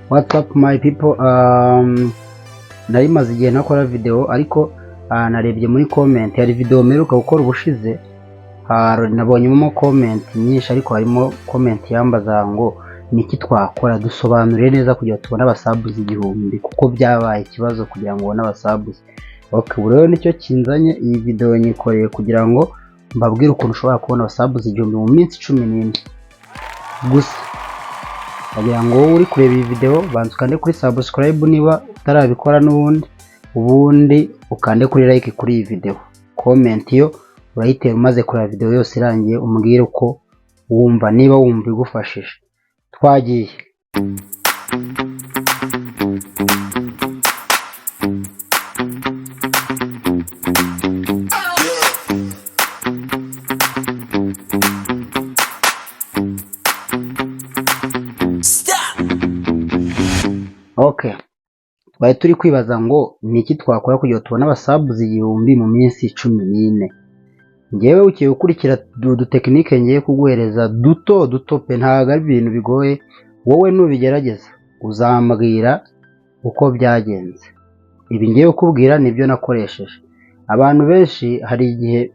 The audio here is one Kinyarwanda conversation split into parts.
What's up my people? Nari maze igihe nakora video ariko narebye muri comment hari video meruka gukora ubushize, nabonyemo comment nyinshi ariko harimo comment yambaza ngo niki twakora dusobanurire neza kugira tubone abasubs igihumbi kuko byabaye ikibazo kugira ngo ubone abasubs. Okay, rero nicyo kinzanye iyi video nyikoreye kugira ngo mbabwire ukuntu ushobora kubona abasubs igihumbi mu minsi 14 gusa. Kugira ngo uri kureba iyi video banza ukande kuri subscribe niba utarabikora ubundi ukande kuri like kuri iyi video, comment yo urayitera umaze kureba video yose irangiye umbwire uko wumva niba wumva igufashije. Twagiye. Okay, twari turi kwibaza ngo niki twakora kugira tubone abasubs igihumbi mu minsi 14. Ngewe ukiye ukurikira technique ngiye kuguhereza duto pe ntago ari ibintu bigoye, wowe nubigerageza uzambwira uko byagenze. Ibi ngiye ukubwira nibyo nakoresheje. Abantu benshi hari igihe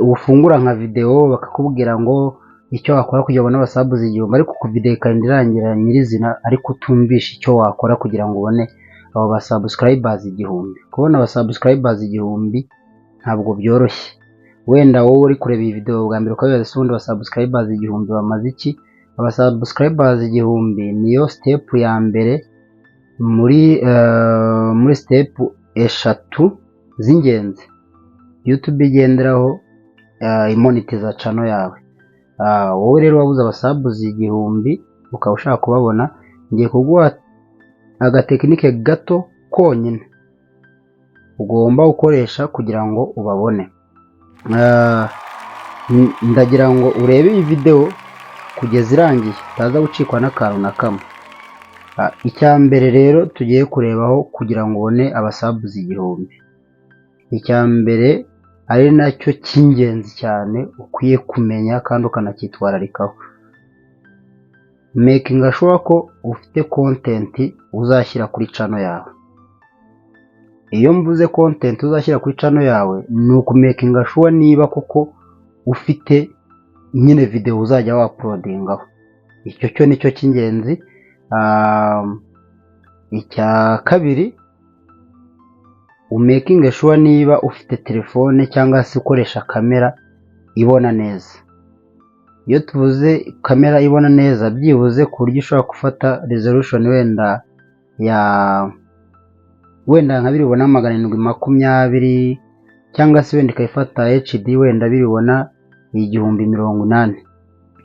ufungura nka video bakakubwira ngo icyo wakora kugira ubone abasubs igihumbi ariko ku video kandi irangira nyirizina ariko utumvisha icyo wakora kugira ngo ubone abo basubscribers igihumbi. Kubona abasubscribers igihumbi ntabwo byoroshye. Wenda wowe uri kureba iyi video bwa mbere ukabibaza sundi abasubscribers igihumbi bamaze iki? Abasubscribers igihumbi niyo step ya mbere muri step eshatu z'ingenzi YouTube igenderaho imonetiza channel yawe. Wowe rero wabuze abasubs igihumbi ukaba ushaka kubabona, ngiye kuguha agatekinike gato konyine ugomba gukoresha kugira ngo ubabone. Ndagira ngo urebe iyi video kugeza irangiye utaza gucikwa n'akantu na kamwe. Icya mbere rero tugiye kurebaho kugira ngo ubone abasubs igihumbi, icya mbere ari nacyo cy'ingenzi cyane ukwiye kumenya kandi ukanacyitwararikaho, making sure ko ufite content uzashyira kuri channel yawe. Iyo mvuze content uzashyira kuri channel yawe ni ukumaking sure niba koko ufite nyine video uzajya wa-uploadingaho. Icyo cyo nicyo cy'ingenzi. Icya kabiri umaking sure niba ufite telefone cyangwa se ukoresha kamera ibona neza. Iyo tuvuze kamera ibona neza byibuze ku buryo ushobora gufata resolution wenda nka biribona 720 cyangwa se wenda ikayifata HD wenda biribona 1080.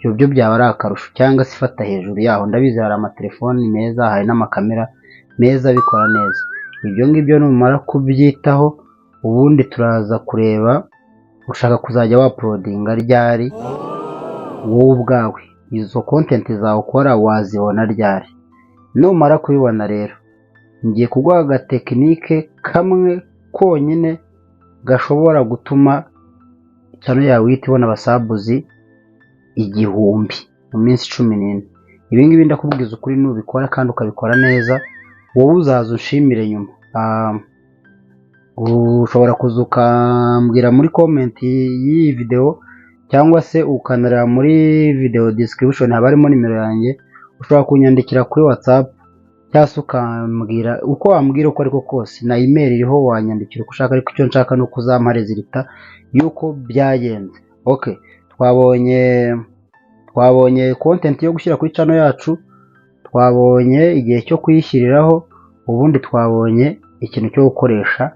Ibyo byaba ari akarusho, cyangwa se ifata hejuru yaho. Ndabizi hari amatelefoni meza, hari n'amakamera meza bikora neza. Ibyo ngibyo numara kubyitaho ubundi turaza kureba ushaka kuzajya wa-uploadinga ryari wowe ubwawe. Izo content zawe ukora wazibona ryari? Numara kubibona rero ngiye kuguha agatekinike kamwe konyine gashobora gutuma channel yawe itibona abasubs igihumbi mu minsi 14. Ibi ngibi ndakubwiza ukuri nubikora kandi ukabikora neza wowe uzaza ushimire nyuma. Ushobora kuzukambwira muri comment y'iyi video cyangwa se ukanareba muri video description haba harimo nimero yanjye. Ushobora kunyandikira kuri WhatsApp cyangwa se ukambwira uko wambwira uko ariko kose, na email iriho wanyandikira uko ushaka, ariko icyo nshaka no kuzampa resulta yuko byagenze. Okay, twabonye content yo gushyira kuri channel yacu, twabonye igihe cyo kuyishyiriraho, ubundi twabonye ikintu cyo gukoresha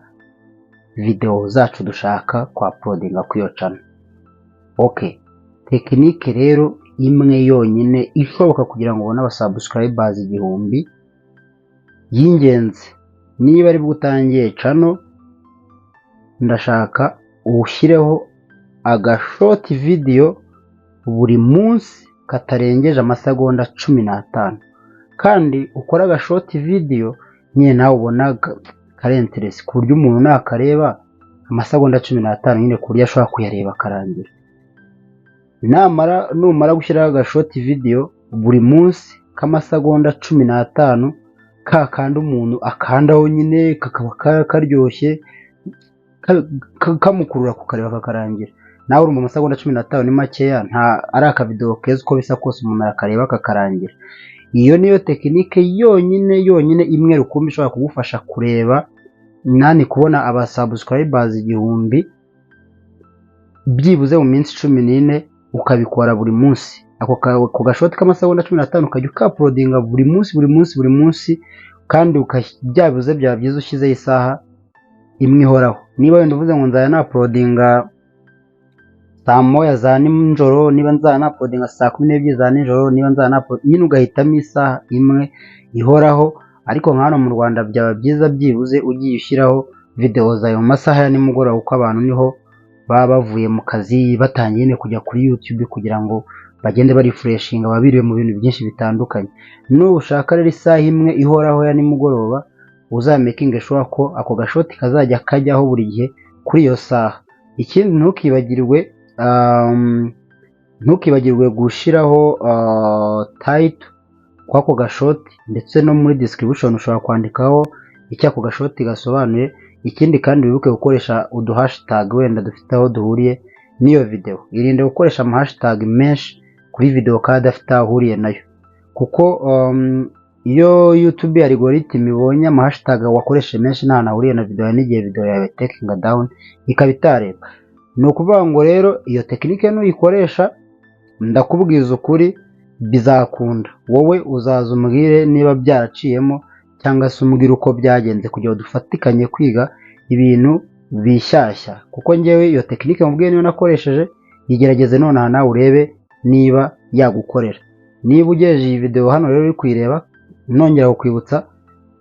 video zacu dushaka kwa-uploadinga kuri iyo channel. Okay, tekinike rero imwe yonyine ishoboka kugira ngo ubone abasubscribers igihumbi y'ingenzi. Niba ari bwutangiye channel ndashaka ushyireho agashort video buri munsi katarengeje amasegonda 15, kandi ukora agashort video nyine nawe ubona karenteresi ku buryo umuntu nakareba amasegonda 15 nyine ku buryo ashobora kuyareba akarangira. Numara gushyiraho agashort video buri munsi k'amasegonda 15 ka kandi umuntu akandaho nyine kakaba karyoshye kamukurura kukareba kakarangira. Nawe urumva amasegonda 15 ni makeya, nta ari akavideo keza uko bisa kose umuntu arakareba kakarangira. Iyo niyo tekinike yonyine imwe rukumbi ishobora kugufasha kureba kubona aba subscribers 1000 byibuze mu minsi 14 ukabikora buri munsi. Ako gashoti k'amasegonda 15 ukajya ukaploadinga buri munsi kandi byabuze byaba byiza ushyizeho isaha imwe ihoraho. Niba wenda uvuze ngo nzaya na uploadinga saa moya za nijoro, niba nzaya na uploadinga saa 12 za nijoro, niba nzaya na nyine ugahitamo isaha imwe ihoraho. Ariko nka hano mu Rwanda byaba byiza byibuze ugiye ushyiraho video zayo mu masaha ya nimugoroba, uko abantu niho baba bavuye mu kazi batangiye kujya kuri YouTube kugira ngo bagende barefreshinga, babiriwe mu bintu byinshi bitandukanye. Nushaka rero isaha imwe ihoraho ya nimugoroba, uzamakinge sure ko ako gashoti kazajya kajyaho buri gihe kuri iyo saha. Ikindi ntukibagirwe gushiraho title kwako gashoti, ndetse no muri description ushobora kwandikaho icyo ako gashoti gasobanuye. Ikindi kandi wibuke gukoresha uduhashtag wenda dufite aho duhuriye n'iyo video. Irinde gukoresha amahashtag menshi kuri video kandi afite aho ahuriye nayo, kuko iyo YouTube algorithm ibonye amahashtag wakoreshe menshi nta nahuriye na video n'igihe video yawe taking down ikabitareba. Ni ukuvuga ngo rero iyo tekinike nuyikoresha, ndakubwiza ukuri bizakunda. Wowe uzaza umbwire niba byaraciyemo cyangwa se umbwire uko byagenze kugira ngo dufatikanye kwiga ibintu bishyashya. Kuko njyewe iyo tekinike mubwiye niyo nakoresheje, igerageze nonaha nawe urebe niba yagukorera. Niba ugejeje iyi video hano rero uri kuyireba, nongera kukwibutsa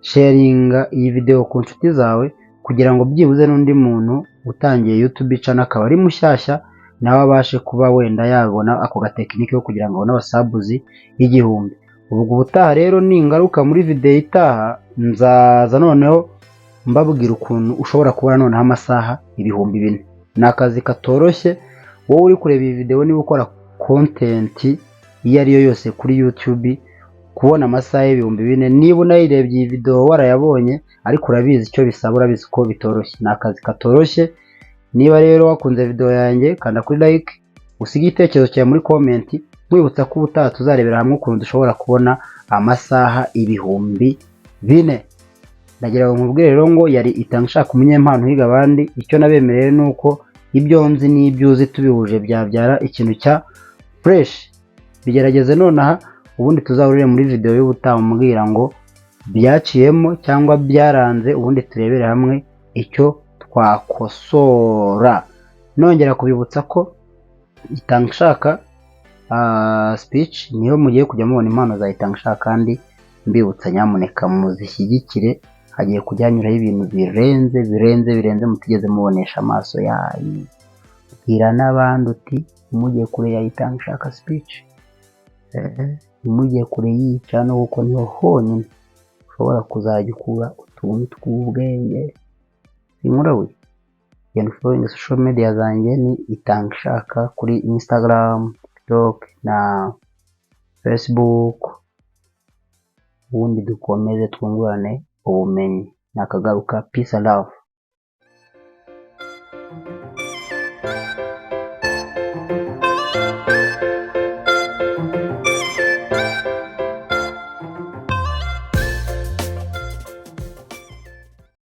sharinga iyi video ku nshuti zawe kugira ngo byibuze n'undi muntu utangiye YouTube channel akaba ari mushyashya nawe abashe kuba wenda yabona ako gatekinike yo kugira ngo abone abasabuzi 1000. Ubwo ubutaha rero ningaruka muri video itaha, nzaza noneho mbabwira ukuntu ushobora kubona noneho amasaha 4000. Ni akazi katoroshye. Wowe uri kureba iyi video niba ukora content iyo ariyo yose kuri YouTube, kubona amasaha 4000, niba unayirebye iyi video warayabonye, ariko urabizi icyo bisaba, urabizi ko bitoroshye. Ni akazi katoroshye. Niba rero wakunze video yanjye, kanda kuri like, usige igitekerezo cyawe muri comment, nkwibutsa ko ubutaha tuzarebera hamwe ukuntu dushobora kubona amasaha 4000. Ndagira ngo nkubwire rero ngo yari Itanga Ishaka umunyempano higa abandi. Icyo nabemereye nuko ibyo nzi n'ibyo uzi tubihuje byabyara ikintu cya fresh. Bigerageze nonaha, ubundi tuzahurire muri video y'ubutaha umbwira ngo byaciyemo cyangwa byaranze, ubundi turebere hamwe icyo twakosora. Nongera kubibutsa ko Itanga Ishaka speech niyo mugiye kujya mubona impano za Itanga Ishaka, kandi mbibutsa nyamuneka muzishyigikire. Hagiye kujyanyuraho ibintu birenze mutigeze mubonesha amaso yanyu. Bwira n'abandi uti mugiye kure ya Itanga Ishaka speech, mugiye kure yica no kuko niho honyine ushobora kuzajya ukura utuntu tw'ubwenge. Inkurawe and following social media zanjye ni Itanga Ishaka kuri Instagram, TikTok na Facebook. Ubundi dukomeze twungurane ubumenyi. Nakagaruka. Peace and love.